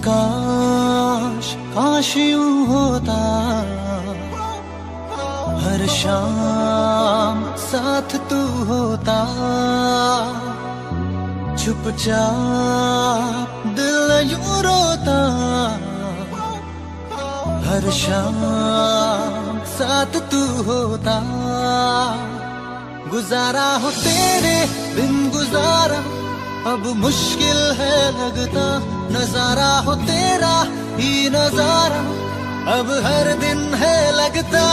काश काश यूं होता, हर शाम साथ तू होता, चुपचाप दिल यूं रोता, हर शाम साथ तू होता। गुजारा हो तेरे बिन गुजारा अब मुश्किल है लगता, नजारा हो तेरा ही नजारा अब हर दिन है लगता।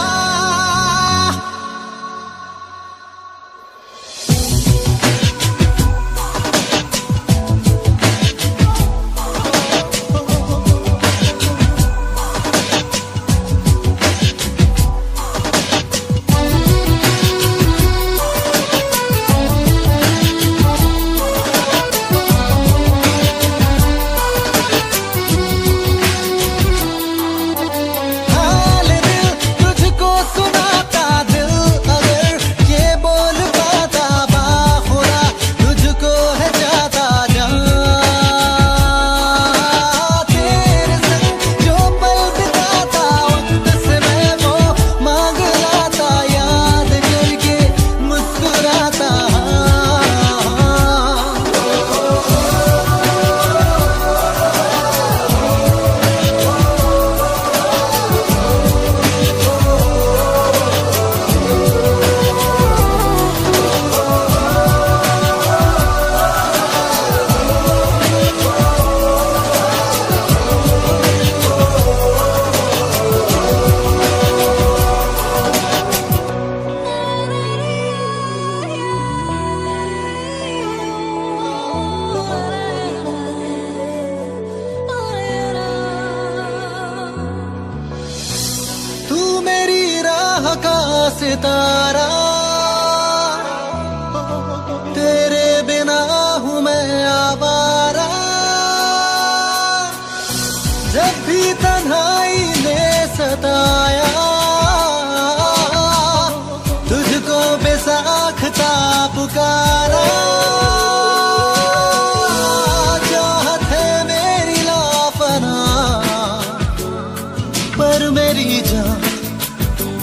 का सितारा तेरे बिना हूँ मैं आवारा, जब भी तन्हाई ने सताया तुझको बेसाख्ता पुकारा। चाहत है मेरी लापना पर मेरी जान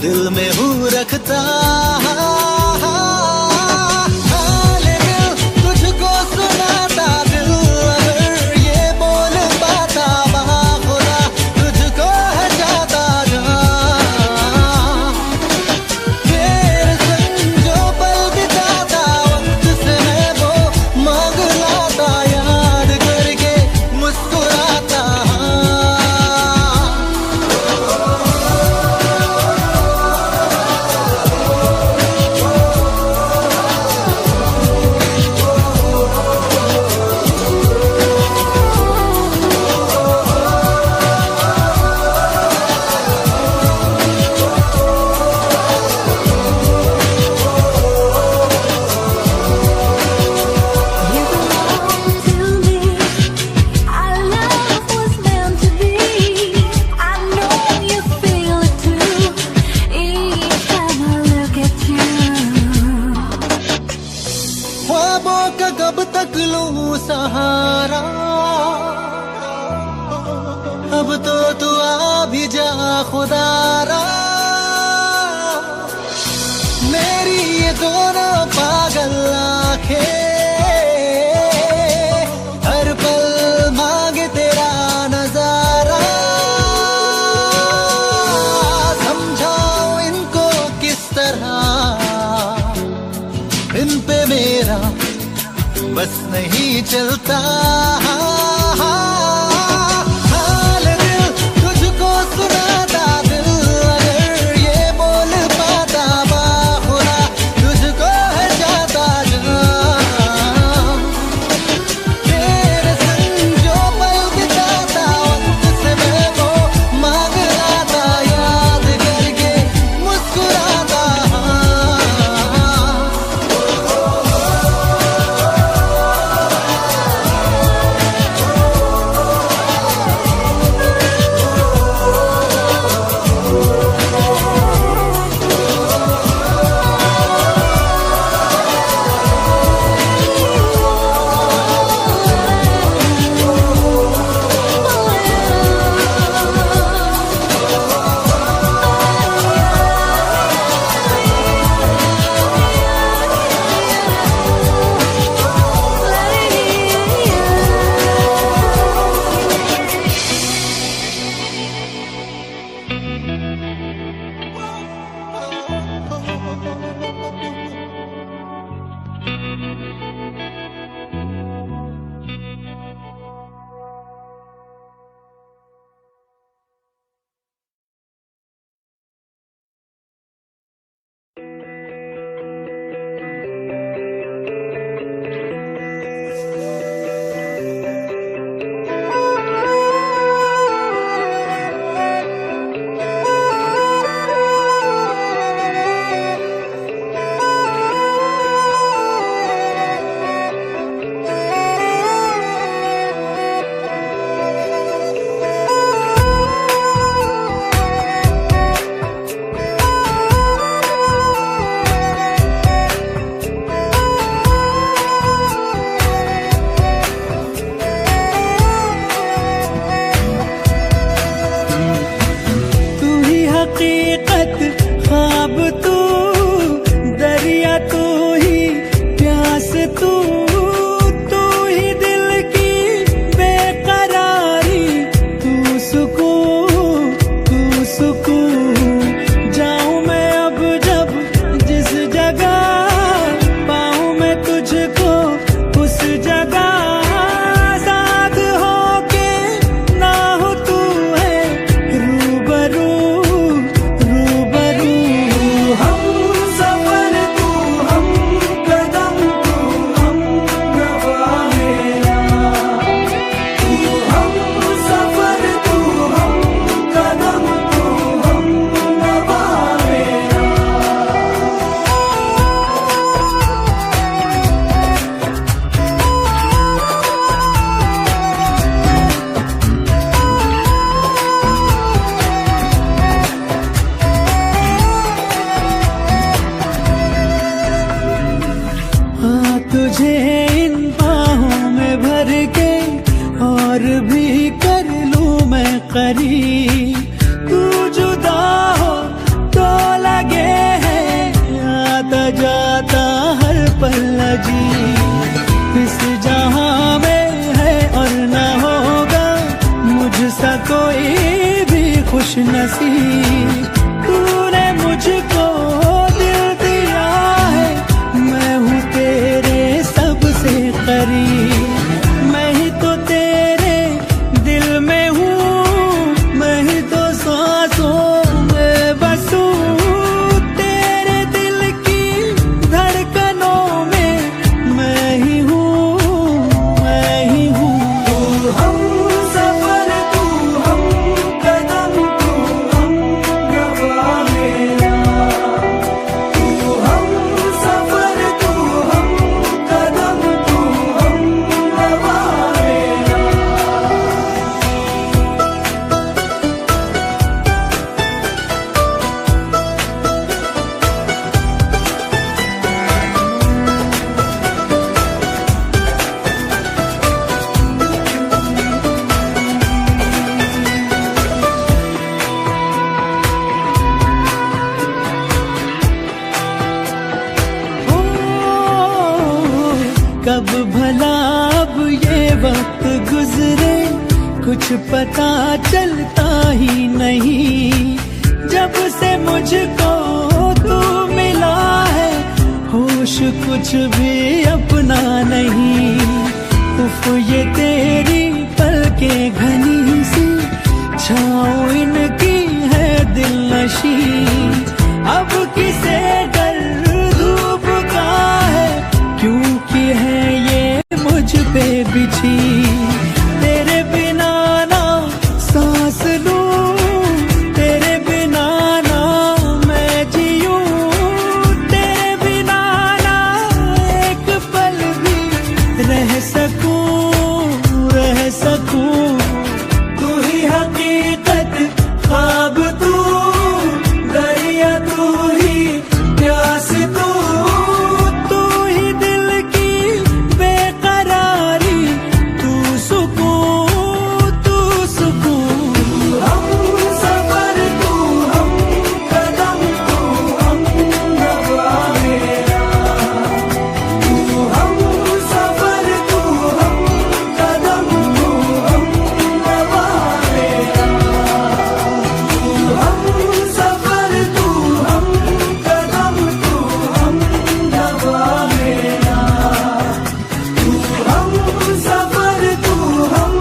दिल में हूँ रखता। हाल दिल तुझको सुनाता, दिल अगर ये बोल पाता बाखुदा तुझको है जाता जहाँ। तेरे संग जो पल बिताता वक्त से मैं वो मांग लाता, याद करके मुस्कुराता। ख्वाबों का कब तक लूं सहारा, अब तो तू आ भी जा खुदारा। मेरी ये दोनों पागल आंखें हर पल मांगे तेरा नजारा। समझाओ इनको किस तरह इन पे मेरा बस नहीं चलता। हाल दिल तुझको सुनाता, दिल अगर ये बोल पाता बाखुदा तुझको है जाता जहाँ। तेरे संग जो पल बिताता वक्त से मैं वो मांग लाता, याद करके मुस्कुराता। करीब। तू जुदा हो तो लगे है आता जाता हर पल अजीब। इस जहां में है और न होगा मुझसा कोई भी खुश नसीब। तूने मुझको दिल दिया है, मैं हूँ तेरे सबसे करीब। मैं ही तो तेरे दिल में हूँ, मैं ही तो सांसों में बसूं। तेरे दिल की धड़कनों में मैं ही हूँ, मैं ही हूँ। तू हम सफर, तू हम कदम, तू हम रवा मेरा। तू हम सफर, तू हम कदम, तू हम रवा मेरा। कब भला अब ये वक्त गुजरे, कुछ पता चलता ही नहीं। जब से मुझको तू मिला है, होश कुछ भी अपना नहीं। उफ ये तेरी पलकें घनी सी, छाँव इनकी है दिल नशी। अब किसे डर धूप का है, क्योंकि है ये मुझ पे बिछी। तेरे बिना ना सांस लूं, तेरे बिना ना मैं जीऊं। तेरे बिना ना एक पल भी रह सकूं, रह सकूं। तू ही हकीकत, ख्वाब तू, दरिया तू ही, प्यास तू। तू ही दिल की बेकरारी, तू सुकून, तू सुकून। तू हम सफर, तू हम कदम, तू हम रवा मेरा। तू हम सफर, तू हम कदम, तू हम रवा मेरा। तू हम सफर, तू हम कदम, तू हम रवा मेरा। तू हम सफर, तू हम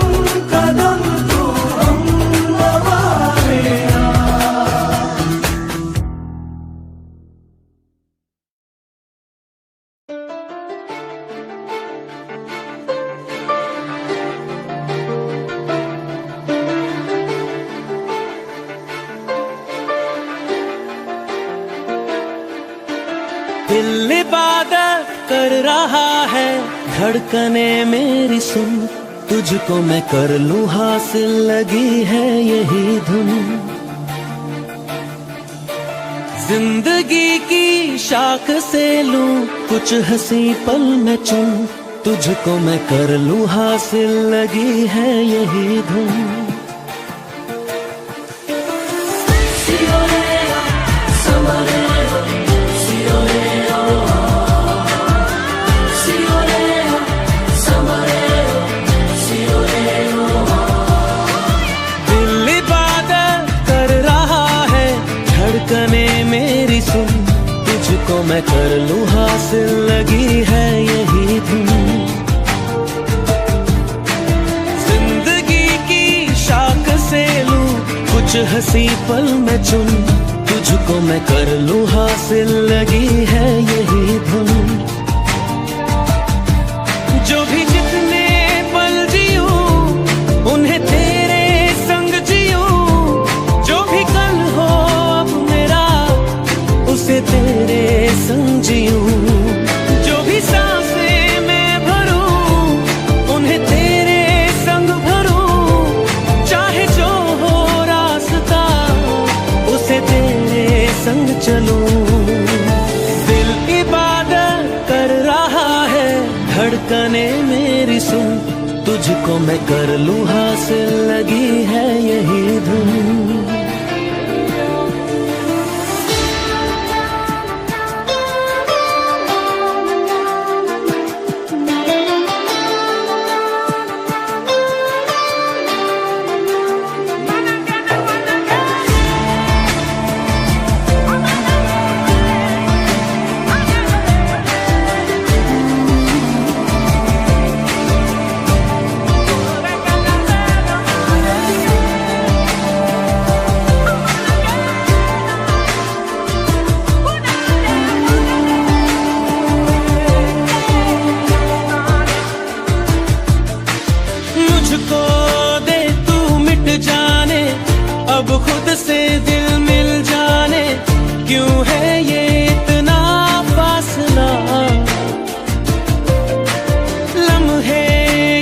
कदम, तू हम रवा मेरा। दिल इबादत कर रहा है, धड़कने मेरी सुन। तुझको मैं कर लूं हासिल, लगी है यही धुन। जिंदगी की शाख से लूं कुछ हंसी पल में चुन। तुझको मैं कर लूं हासिल, लगी है यही धुन। दिल इबादत कर रहा है, धड़कने मेरी सुन। तुझको मैं कर लूं हासिल, लगी है यही धुन। जिंदगी की शाख से लूं कुछ हंसी पल में चुन। तुझको मैं कर लूं हासिल, लगी है यही धुन। जो भी जितने पल जीऊं, उन्हें तेरे संग जीऊं। जो भी कल हो अब मेरा, उसे तेरे संग जीऊं। जो भी सांसें मैं भरूं, उन्हें तेरे संग भरूं। चाहे जो हो रास्ता, उसे तेरे संग चलूं। दिल इबादत कर रहा है, धड़कने मेरी सुन। तुझको मैं कर लूं हासिल, लगी है यही अब खुद से दिल मिल जाने, क्यों है ये इतना फासला। लम्हे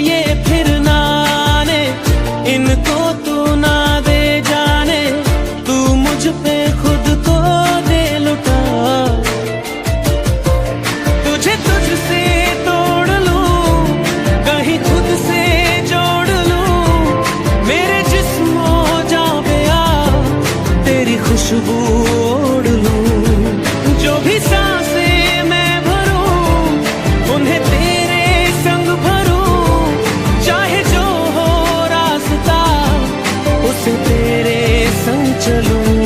ये फिर ना आने, इनको तू ना दे जाने, तू मुझ पे खुद को दे लुटा। तुझे तुझसे तोड़ लूं, कहीं खुद से जोड़ लूं, मेरे जिस्मो जा पे आ तेरी खुशबू ओढ़ लूं। जो भी सांसें मैं भरूं, उन्हें तेरे संग भरूं, चाहे जो हो रास्ता उसे तेरे संग चलूं।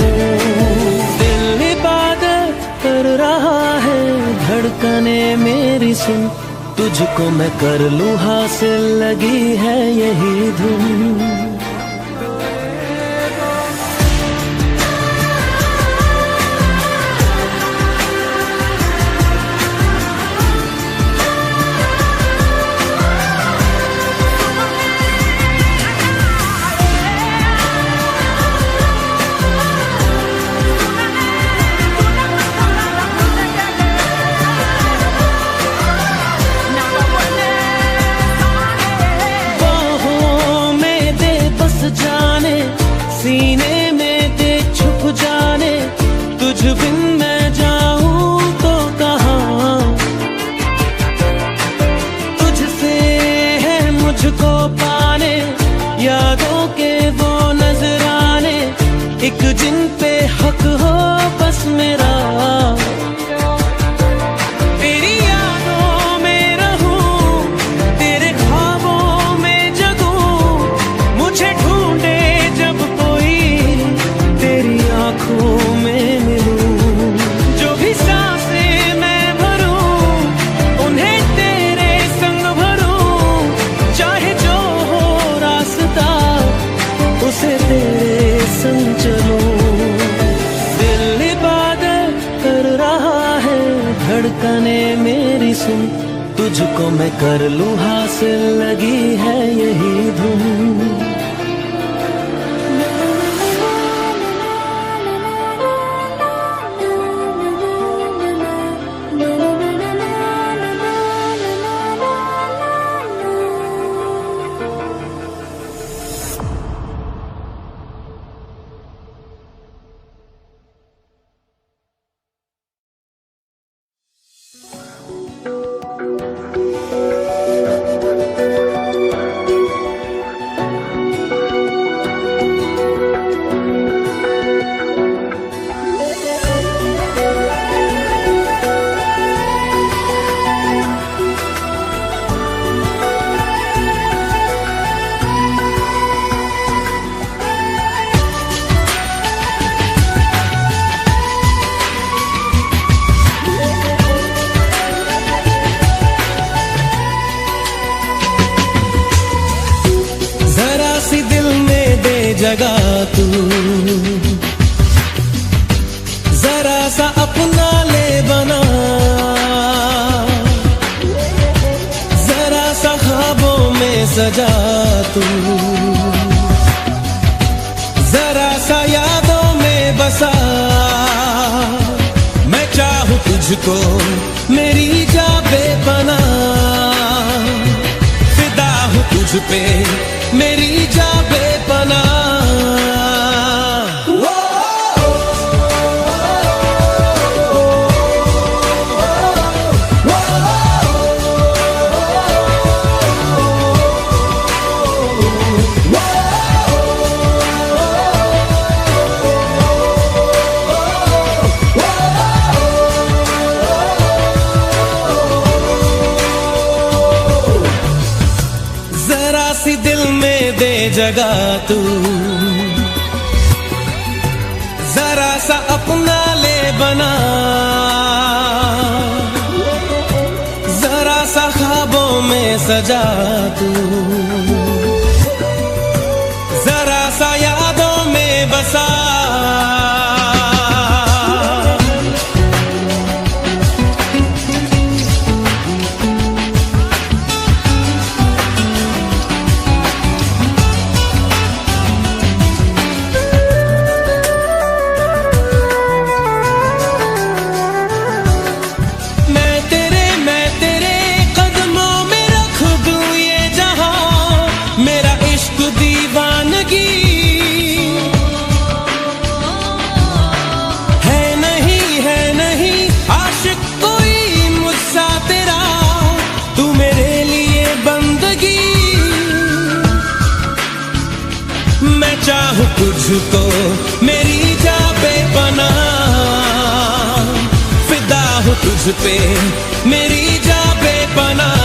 दिल इबादत कर रहा है, धड़कने मेरी सुन, तुझको मैं कर लूं हासिल, लगी है यही धुन। जाने सीने में दे छुप जाने, तुझ बिन मैं जाऊं तो कहाँ। तुझसे है मुझको पाने, यादों के वो नजराने, एक जिन पे हक हो बस मेरा। तेरी यादों में रहूं, तेरे ख्वाबों में जगूं, मुझे ढूंढे जब कोई तेरी आंखों में मिलूं। जो भी सांसें मैं भरूं, उन्हें तेरे संग भरूं, चाहे जो हो रास्ता उसे तेरे संग चलूं। दिल इबादत कर रहा है, धड़कने मेरी सुन, तुझको मैं कर लूं हासिल, लगी है यही धुन। जगा तू, जरा सा अपना ले बना, जरा सा ख्वाबों में सजा तू, जरा सा यादों में बसा। मैं चाहूं तुझको मेरी जा बेपनाह, फिदा हूं तुझ पे मेरी जा बेपनाह। जरा सी दिल में दे जगा तू, जरा सा अपना ले बना, जरा सा ख्वाबों में सजा तू, जरा सा यादों में बसा। पे मेरी जा बेपनाह।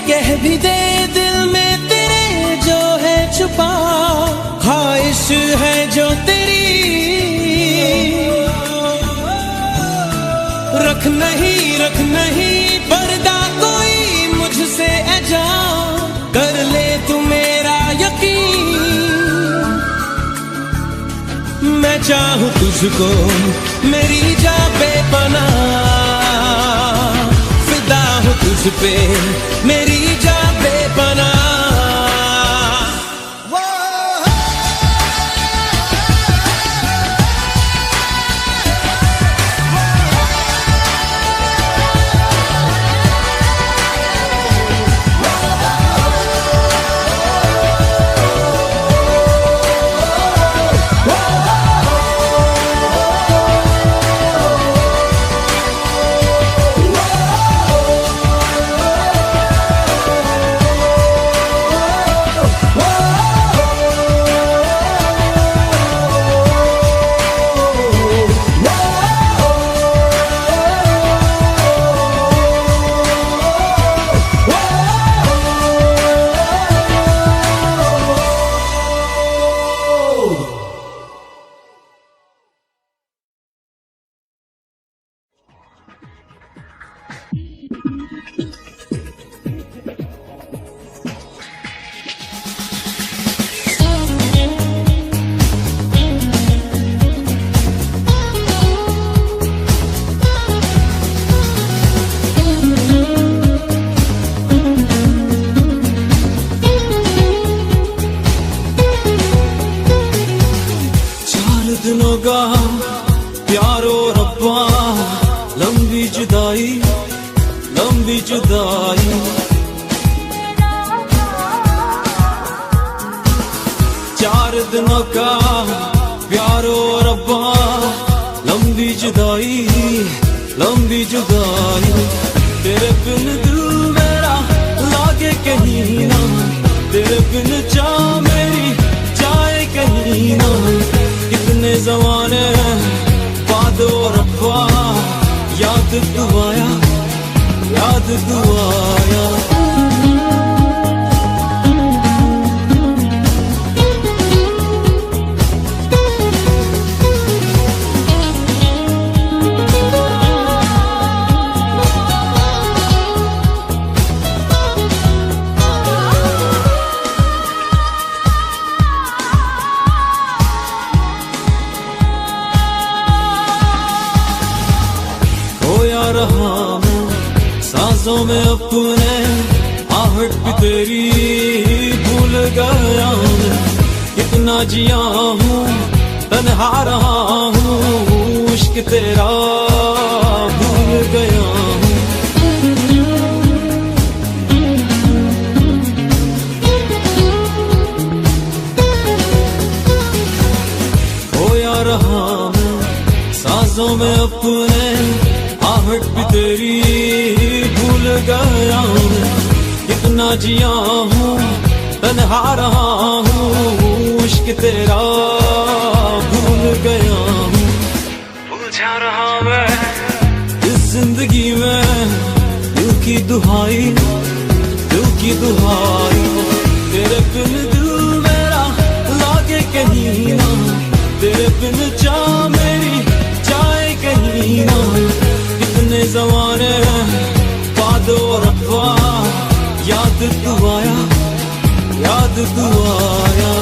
कह भी दे दिल में तेरे जो है छुपा, ख्वाहिश है जो तेरी रख नहीं पर्दा कोई मुझसे ऐजा, कर ले तू मेरा यकीन। मैं चाहूं तुझको मेरी जा बेपनाह, फिदा हूं तुझ पे मेरी जा बेपनाह। दिनों का प्यारो रब्बा, लंबी जुदाई लंबी जुदाई। चार दिनों का प्यारो रब्बा, लंबी जुदाई लंबी जुदाई। तेरे बिन दिल मेरा लागे कहीं ना, तेरे बिन चाह मेरी जाए कहीं ना। कितने ज़माने बाद रब्बा, याद तू आया याद तू आया। रहा मैं सांसों में अपने, आहट भी तेरी भूल गया मैं। कितना जिया हूँ तन्हा रहा हूँ, इश्क तेरा भूल गया हूँ। खोया रहा मैं सांसों में अपने, आहट भी तेरी भूल गया मैं। कितना जिया हूँ तन्हा रहा हूँ, इश्क तेरा भूल गया हूँ। उलझा रहा मैं इस जिंदगी में, दिल की दुहाई दिल की दुहाई। तेरे बिन दिल मेरा लागे कहीं ना, तेरे बिन चाह मेरी जाए कहीं ना। कितने ज़माने बाद रब्बा, याद तू आया याद तू आया।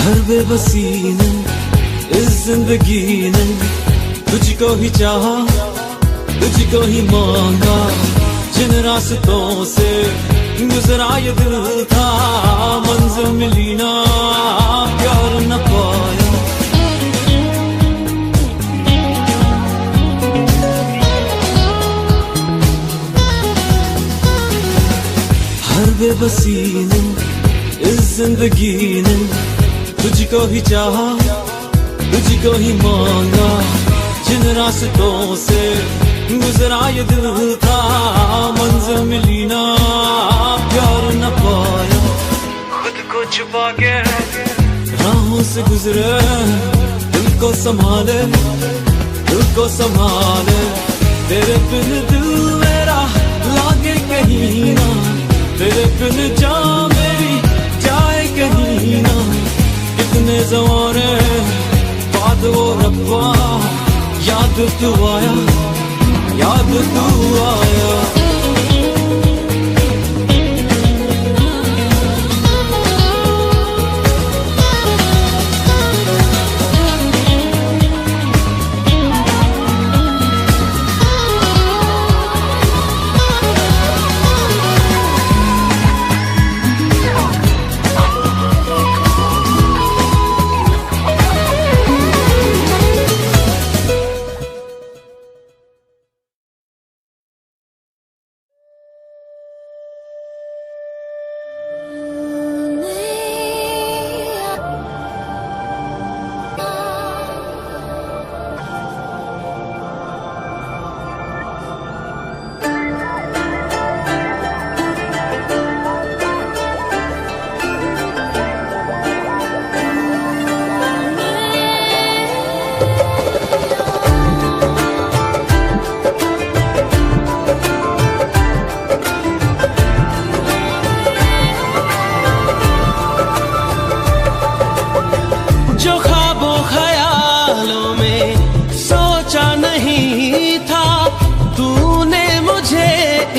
हर बेबसी ने इस जिंदगी ने तुझको ही चाहा, तुझको ही मांगा। जिन रास्तों से गुजरा ये दिल था, मंजिल मिली ना, प्यार न पाया। हर बेबसी ने इस जिंदगी ने तुझको ही चाहा, तुझको ही मांगा। जिन रास्तों से गुजरा ये दिल था, मंजिल मिली ना, प्यार न पाया। खुद को छुपा के राहों से गुजरे, दिल को संभाले, दिल को संभाले। तेरे बिन दिल मेरा लागे कहीं ना, तेरे बिन जान मेरी जाए कहीं ना। कितने ज़माने बाद वो रब्बा याद तू आया, याद तू आया।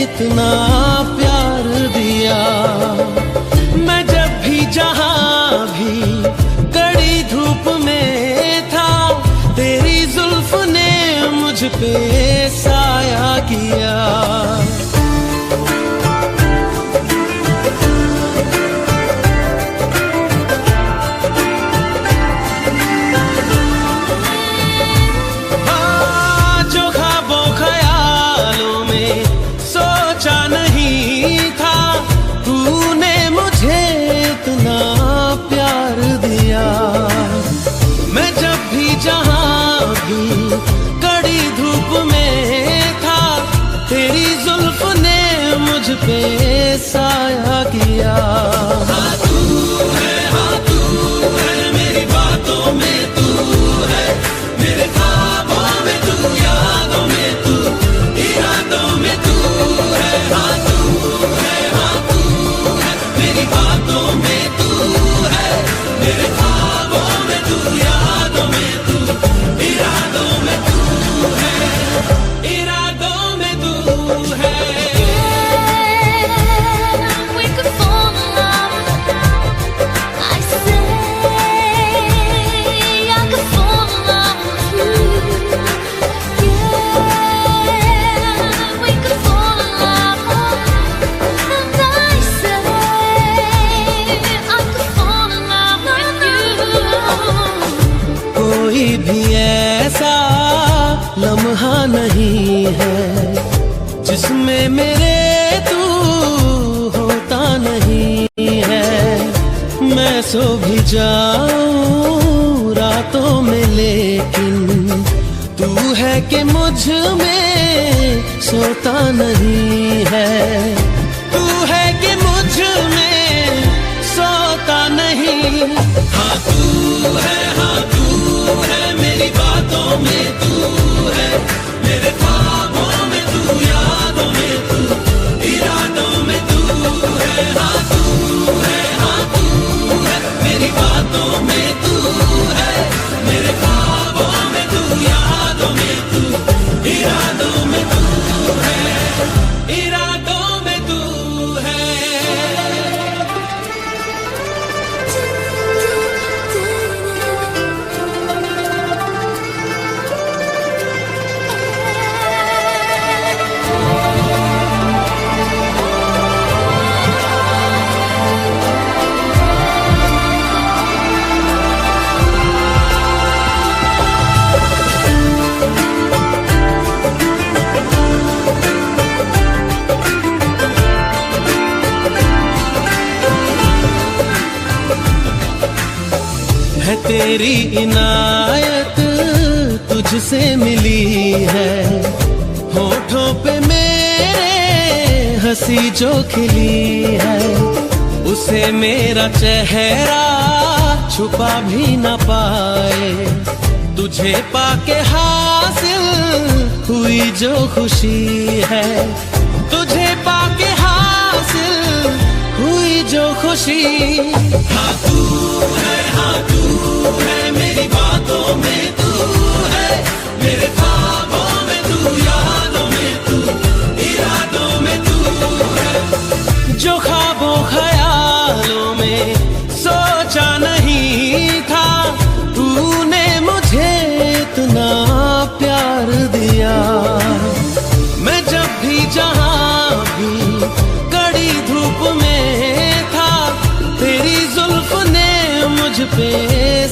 इतना प्यार दिया, मैं जब भी जहां भी कड़ी धूप में था, तेरी जुल्फ ने मुझ पे साया किया। पे साया किया। हाँ तू है मेरी बातों में, तू है मेरे ख्वाबों में, तू यादों में, तू इरादों में, तू है। हाँ तू है मेरी बातों में, तू है मेरे ख्वाबों में, तू यादों में, तू इरादों में, तू है, इरादों में तू है। कोई भी ऐसा लम्हा नहीं है जिसमें मेरे तू होता नहीं है। मैं सो भी जाऊं रातों में, लेकिन तू है कि मुझ में सोता नहीं है। तू है कि मुझ में सोता नहीं। हाँ तू है मेरी बातों में, तू है मेरे ख्वाबों में, तू यादों में, तू इरादों में, तू है। हाँ तू है मेरी बातों में, तू है मेरे ख्वाबों में, तू यादों में, तू इरादों में, तू है, इरादों में तेरी इनायत तुझसे मिली है, होठों पे मेरे हंसी जो खिली है, उसे मेरा चेहरा छुपा भी न पाए। तुझे पाके हासिल हुई जो खुशी है, तुझे पाके हासिल हुई जो खुशी। हाँ तू है मेरी बातों में, तू है मेरे ख्वाबों में, तू यादों में, तू इरादों में, तू है जो ख्वाबों ख्यालों में सोचा नहीं था। तूने मुझे इतना प्यार दिया, मैं जब भी जहां भी कड़ी धूप में था, तेरी जुल्फ ने मुझ पे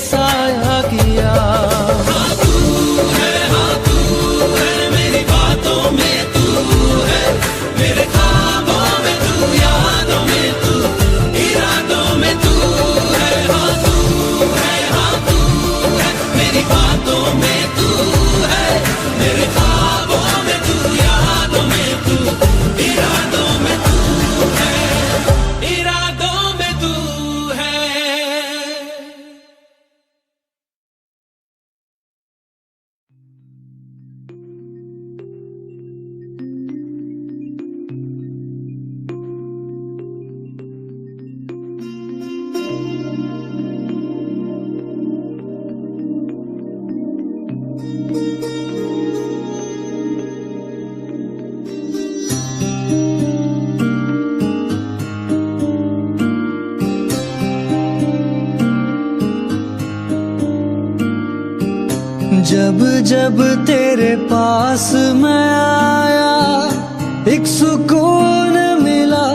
साया किया। हाँ तू है मेरी बातों में, तू है मेरे ख्वाबों में, तू यादों में, तू इरादों में, तू है। हाँ तू है मेरी बातों में, तू है मेरे ख्वाबों में, तू यादों में, तू इरादों में, तू है इरादों में, तू है। जब जब तेरे पास मैं आया, एक सुकून मिला,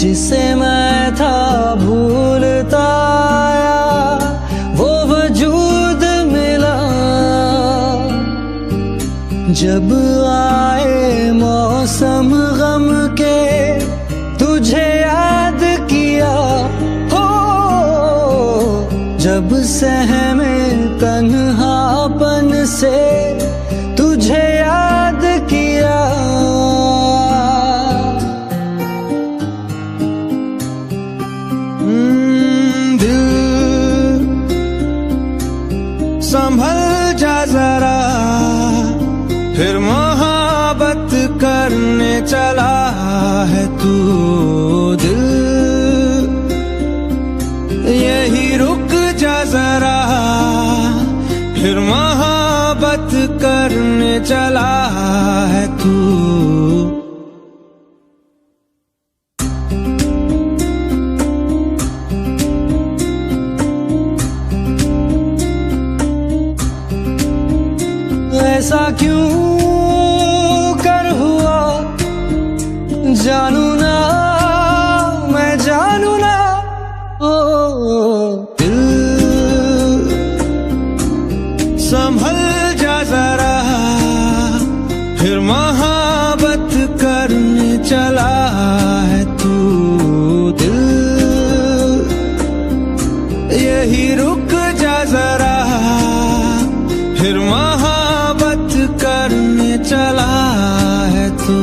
जिसे मैं था भूलता आया, वो वजूद मिला। जब आए मौसम गम के, तुझे याद किया, जब सहमे तन्हापन से, तुझे याद किया। दिल संभल जा जरा, फिर मोहब्बत करने चला है तू। दिल यही रुक जा जरा, फिर मोहब्बत करने चला है तू। ऐसा क्यों कर हुआ, जानू ना मैं जानू ना। दिल संभल जा जरा, फिर मोहब्बत करने चला है तू। दिल यही रुक जा जरा, फिर मोहब्बत करने चला है तू।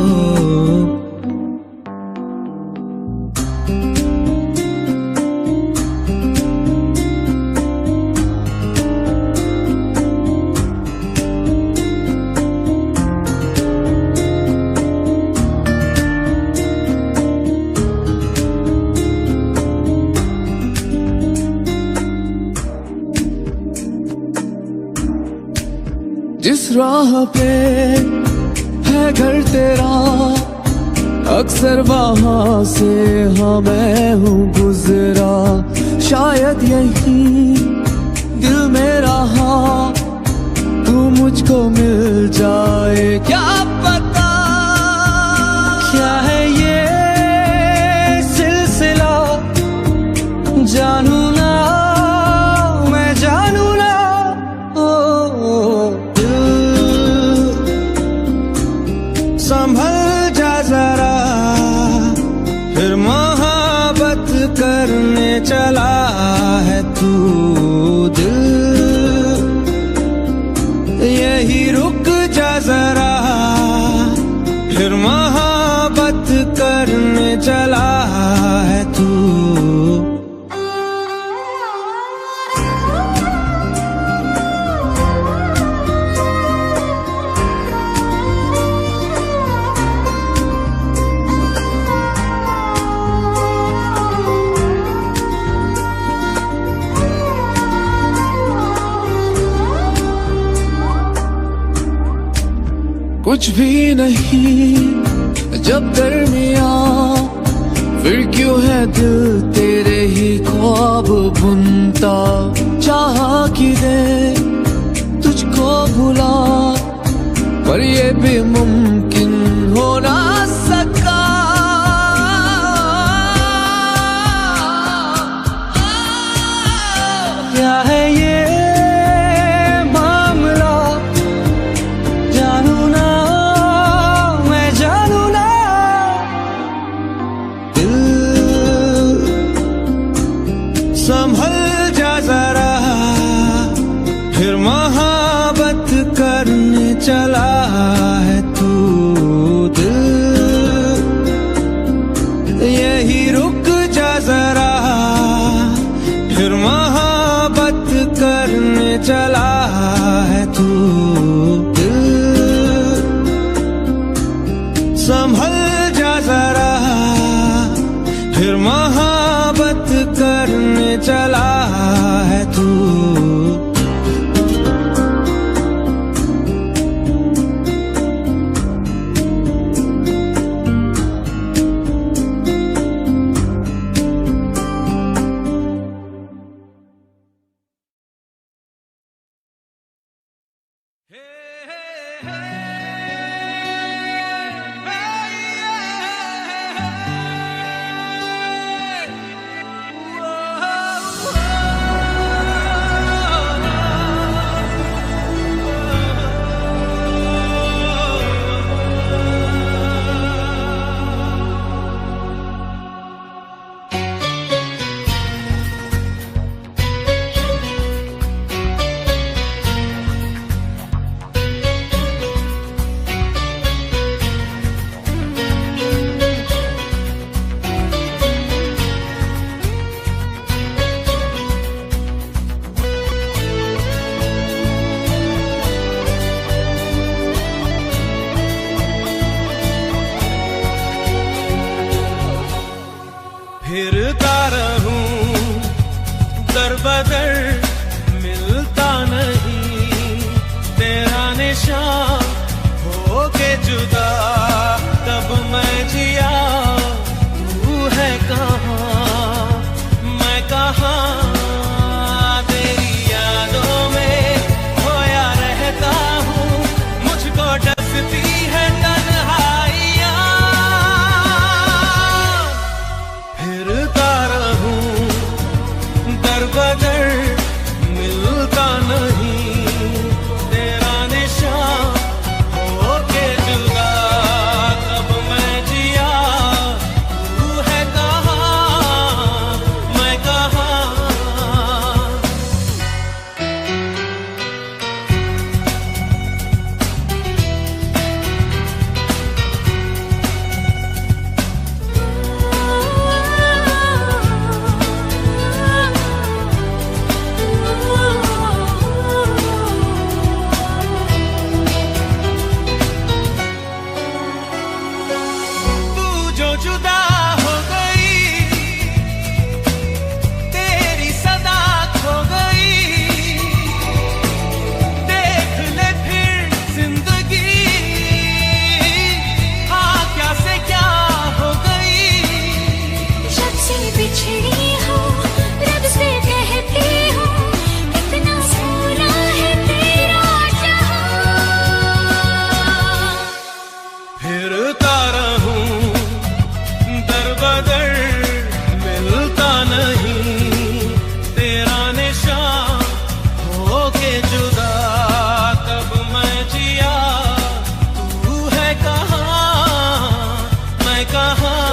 जिस राह पे है घर तेरा, अक्सर वहाँ से हाँ मैं हूँ गुजरा। शायद यही दिल में रहा, तू मुझको मिल जाए, क्या पता क्या है ये सिलसिला। जानू ना मैं जानू ना, संभल जा जरा, फिर मोहब्बत करने चला कुछ भी नहीं जब दरमिया, फिर क्यों है दिल तेरे ही ख्वाब बुनता। चाह कि दे तुझको भुला, पर ये भी मुमकिन हो ना सका। क्या है ये मामला, जानू ना मैं जानू ना। दिल संभल जा जरा, फिर मोहब्बत करने चला है तू। दिल यही रुक जा जरा, फिर मोहब्बत करने चला है तू। दिल संभल जा जरा, फिर मोहब्बत करने चला है तू। फिरता रहूं दर बदर, मिलता नहीं तेरा निशान। हो के जुदा तब मैं जिया, तू है कहाँ मैं कहाँ। तेरी यादों में खोया रहता हूँ, मुझको डसती है तन्हाइयाँ। फिरता रहूं दर बदर, मिलता नहीं तेरा निशान। हो के जुदा तब मैं जिया, तू है कहाँ मैं कहाँ। तू जो जुदा हो गई, तेरी सदा खो गई। देख ले फिर जिंदगी, हाँ क्या से क्या हो गई। जब से बिछड़ी हो रब से कहती हूँ, इतना सोना है तेरा जहां। फिरता रहूं दर बदर, मिलता नहीं तेरा निशान। हो के जुदा तब मैं जिया, तू है कहाँ मैं कहाँ।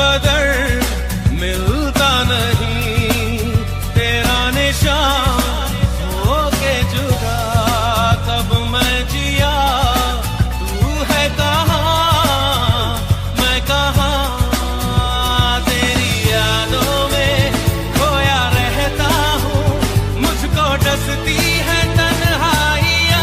बदर मिलता नहीं, तेरा निशान होके जुदा तब मैं जिया, तू है कहाँ मैं कहाँ, तेरी यादों में खोया रहता हूँ, मुझको डसती है तन्हाइयाँ।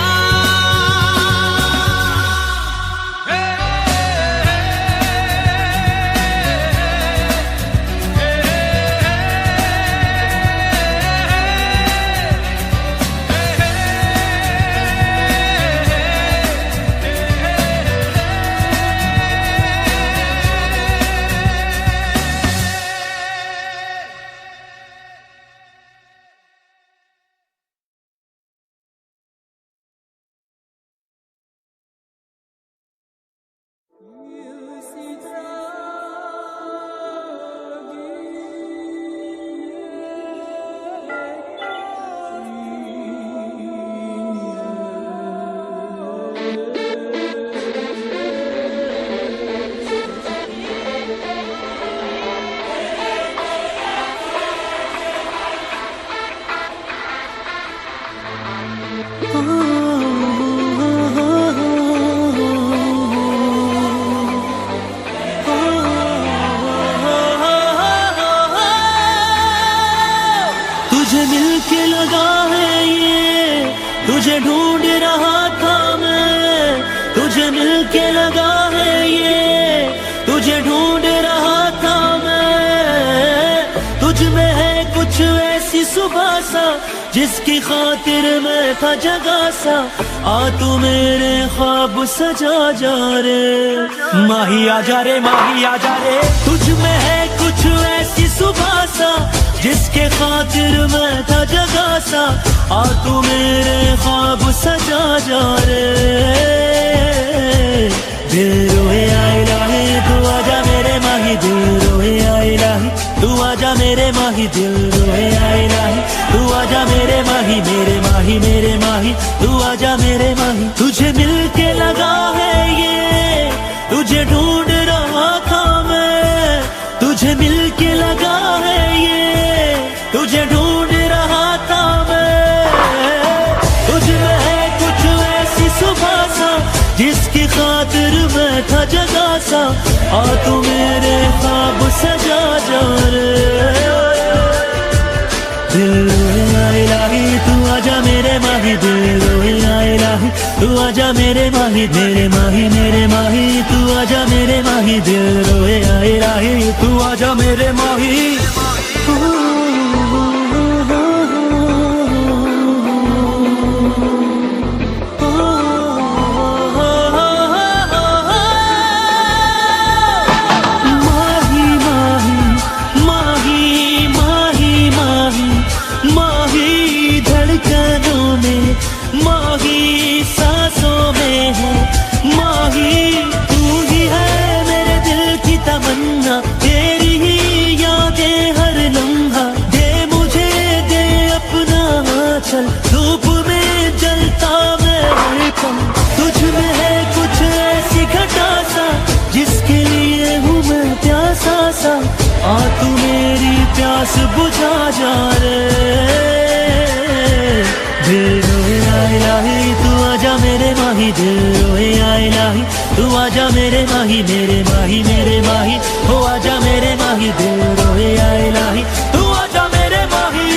तुझे मिलके लगा है ये, तुझे ढूंढ रहा था मैं, तुझे मिलके लगा है ये, तुझे ढूंढ रहा था मैं, तुझ में है कुछ ऐसी सुबह सा जिसकी खातिर मैं था जगा सा, आ तू मेरे ख्वाब सजा जा रे, माही आजा रे माही आजा रे, तुझ में है कुछ ऐसी सुबह सा जिसके खातिर मैं था जगा सा, आ तू मेरे ख्वाब सजा जा रे, दिल रोए आए लाहे तू आजा मेरे माही, दिल रोए आए लाहे तू आजा मेरे माही, दिल रोए आए लाहे तू आजा मेरे माही, मेरे माही मेरे माही तू आजा मेरे माही, तुझे मिलके लगा है ये, तुझे ढूंढ रहा था मैं, तुझे मिलके लगा है ये, तुझे ढूंढ रहा था मैं, तुझ में है कुछ ऐसी सुबह सा जिसकी खातिर मैं था जगा सा, आ तू मेरे ख्वाब सजा जा रे, दिल रोए आए लाही तू आजा मेरे माही, दिल रोए आए लाही तू आजा मेरे माही, मेरे माही मेरे माही तू आजा मेरे माही, दिल रोए आए लाही तू आजा मेरे माही। धूप में जलता मैं हरदम, तुझ में है कुछ ऐसी घटा सा जिसके लिए हूँ मैं प्यासा सा, आ तू मेरी प्यास बुझा जा रे, दिल रोए आए लाही तू आजा मेरे माही, दिल रोए आए लाही तू आजा मेरे माही, मेरे माही मेरे माही हो आजा मेरे माही, दिल रोए आए लाही तू आजा मेरे माही।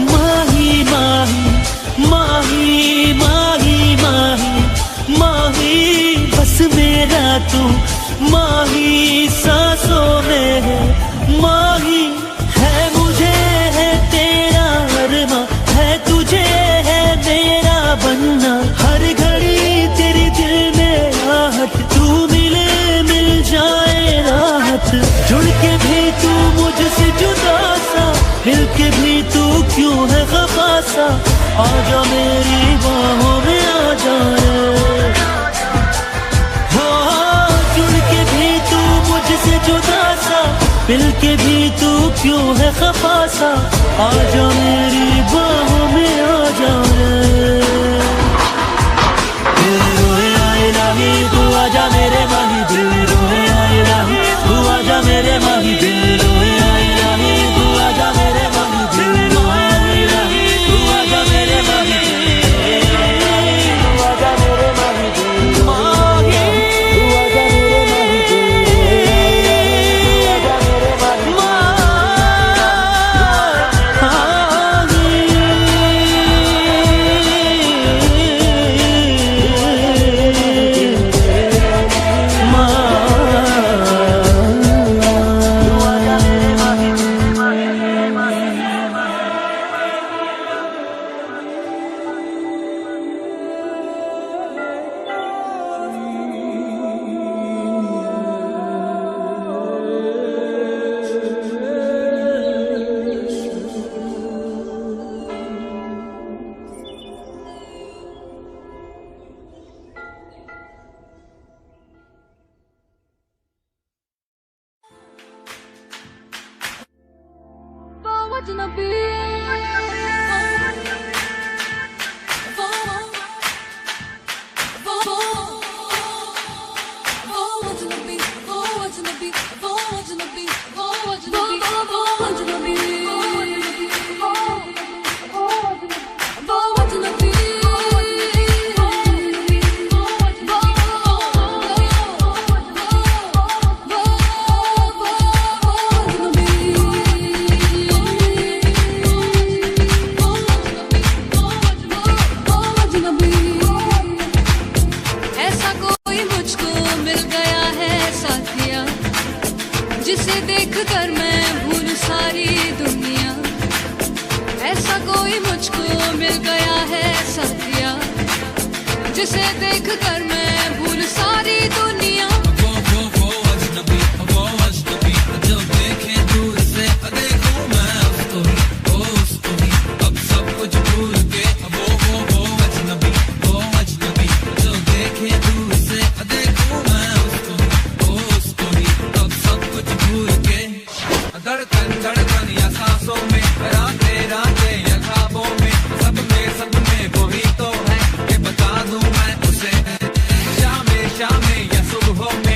माही माही माही माही माही बस मेरा तू माही सांसों में है, माही है मुझे है तेरा अरमा, है तुझे है मेरा बनना, हर घड़ी तेरी दिल में आहट, तू मिले मिल जाए राहत, जुड़ के भी तू मुझसे जुदा सा, मिल के भी तू क्यों क्यों है खफा सा, आजा मेरी बाहों में आजा रे। हाँ जुड़ के भी तू मुझसे जुदा सा, मिल के भी तू क्यों है खफा सा, आजा मेरी बाहों में आजा रे। दिल रोए आए लाही तू आजा मेरे माही, दिल रोए आए लाही तू आजा मेरे माही, दिल रोए आए लाही तू आजा मेरे माही, दिल रोए आए लाही तू आजा मेरे माही, तू आजा मेरे माही, दिल माही तू आजा मेरे माही, दिल आजा मेरे माही, जिसे देख कर मैं भूल सारी दुनिया। ऐसा कोई मुझको मिल गया है साथिया, जिसे देख कर मैं भूल सारी दुनिया। वो अजनबी, जो देखे दूर से देखूं मैं उसको ही, अब सब कुछ भूल के। वो अजनबी, जो देखे दूर से देखूं मैं उसको ही, अब सब कुछ भूल के। धड़कन या सांसों में, रातें या ख्वाबों में, सब में वही तो है, ये बता दूं मैं उसे। शाम या सुबह में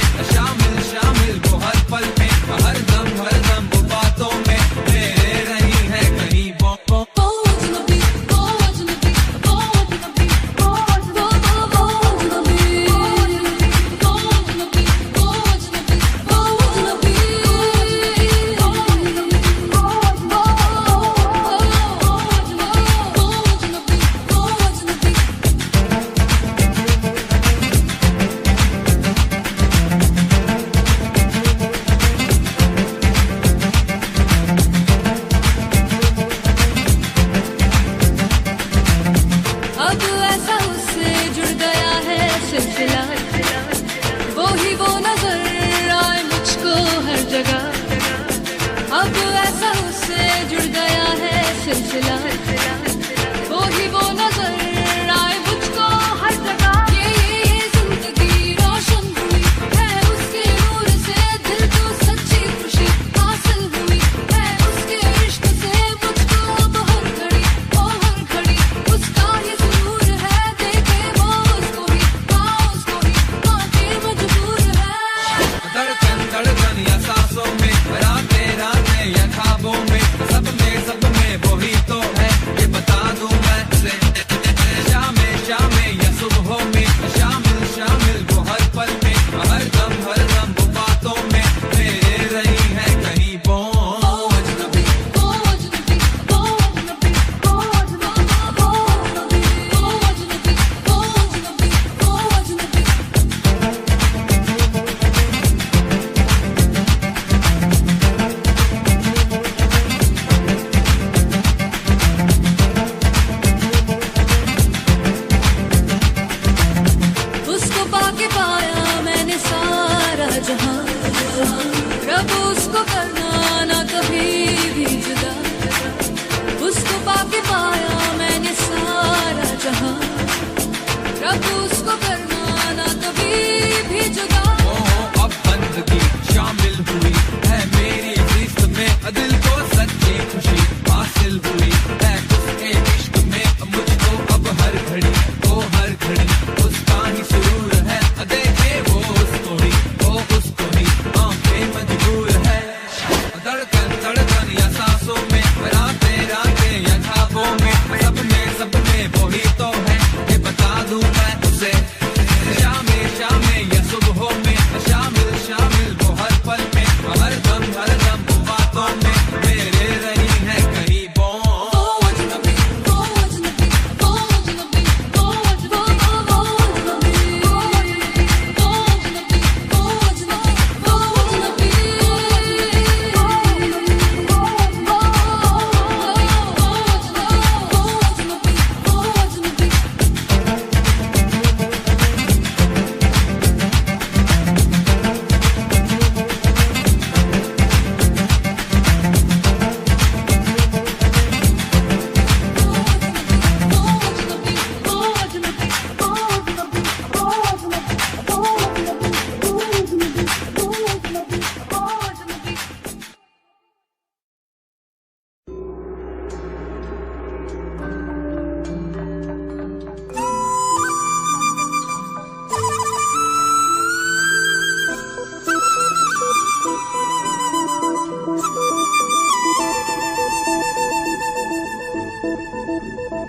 You